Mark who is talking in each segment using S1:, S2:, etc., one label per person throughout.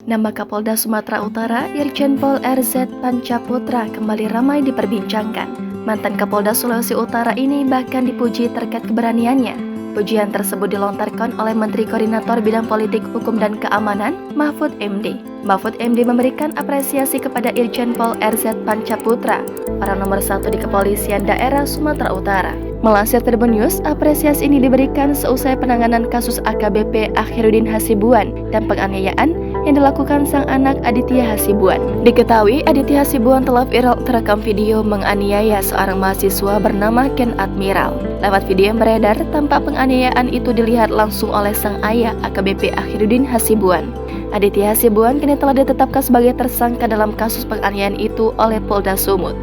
S1: Nama Kapolda Sumatera Utara, Irjen Pol RZ Pancaputra kembali ramai diperbincangkan. Mantan Kapolda Sulawesi Utara ini bahkan dipuji terkait keberaniannya. Pujian tersebut dilontarkan oleh Menteri Koordinator Bidang Politik, Hukum dan Keamanan, Mahfud MD. Mahfud MD memberikan apresiasi kepada Irjen Pol RZ Pancaputra, orang nomor 1 di Kepolisian Daerah Sumatera Utara. Melansir Tribun News, apresiasi ini diberikan seusai penanganan kasus AKBP Akhirudin Hasibuan dan penganiayaan yang dilakukan sang anak Aditya Hasibuan. Diketahui Aditya Hasibuan telah viral terekam video menganiaya seorang mahasiswa bernama Ken Admiral. Lewat video yang beredar, tampak penganiayaan itu dilihat langsung oleh sang ayah AKBP Akhirudin Hasibuan. Aditya Hasibuan kini telah ditetapkan sebagai tersangka dalam kasus penganiayaan itu oleh Polda Sumut.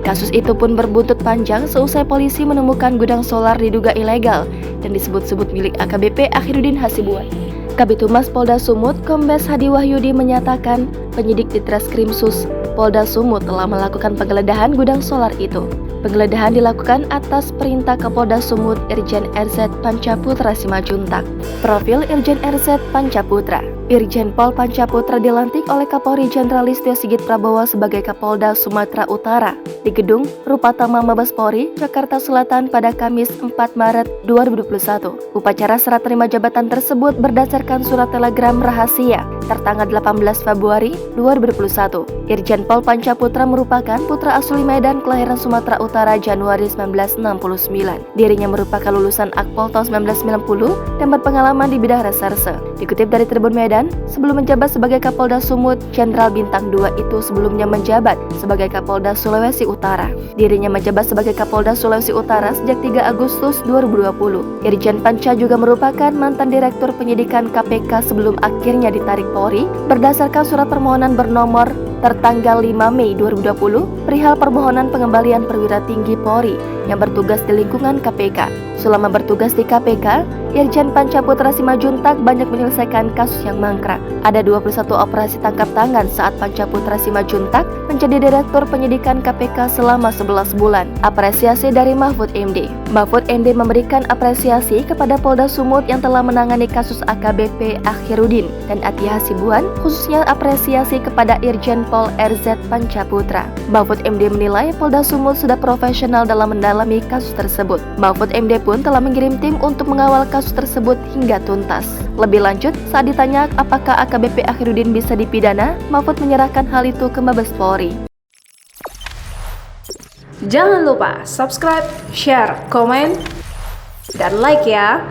S1: Kasus itu pun berbuntut panjang seusai polisi menemukan gudang solar diduga ilegal dan disebut-sebut milik AKBP Akhirudin Hasibuan. Kabid Humas Polda Sumut, Kombes Hadi Wahyudi menyatakan penyidik di Treskrimsus Polda Sumut telah melakukan penggeledahan gudang solar itu. Penggeledahan dilakukan atas perintah Kapolda Sumut Irjen RZ Pancaputra Simajuntak. Profil Irjen RZ Pancaputra. Irjen Pol Pancaputra dilantik oleh Kapolri Jenderal Listio Sigit Prabowo sebagai Kapolda Sumatera Utara di Gedung Rupatama Mabes Polri, Jakarta Selatan pada Kamis 4 Maret 2021. Upacara serah terima jabatan tersebut berdasarkan surat telegram rahasia tertanggal 18 Februari 2021. Irjen Pol Pancaputra merupakan putra asli Medan kelahiran Sumatera Utara Januari 1969. Dirinya merupakan lulusan Akpol tahun 1990 dan berpengalaman di bidang reserse. Dikutip dari Tribun Medan, sebelum menjabat sebagai Kapolda Sumut, Jenderal Bintang 2 itu sebelumnya menjabat sebagai Kapolda Sulawesi Utara. Dirinya menjabat sebagai Kapolda Sulawesi Utara sejak 3 Agustus 2020. Irjen Panca juga merupakan mantan Direktur Penyidikan KPK sebelum akhirnya ditarik Polri berdasarkan surat permohonan bernomor tertanggal 5 Mei 2020 perihal permohonan pengembalian perwira tinggi Polri yang bertugas di lingkungan KPK. Selama bertugas di KPK, Irjen Pancaputra Simajuntak banyak menyelesaikan kasus yang mangkrak. Ada 21 operasi tangkap tangan saat Pancaputra Simajuntak menjadi Direktur Penyidikan KPK selama 11 bulan. Apresiasi dari Mahfud MD. Mahfud MD memberikan apresiasi kepada Polda Sumut yang telah menangani kasus AKBP Akhirudin dan Aditya Hasibuan, khususnya apresiasi kepada Irjen Pol RZ Pancaputra. Mahfud MD menilai Polda Sumut sudah profesional dalam mendalami kasus tersebut. Mahfud MD pun telah mengirim tim untuk mengawal kasus tersebut hingga tuntas. Lebih lanjut, saat ditanya apakah AKBP Akhirudin bisa dipidana, Mahfud menyerahkan hal itu ke Mabes Polri.
S2: Jangan lupa subscribe, share, komen, dan like ya!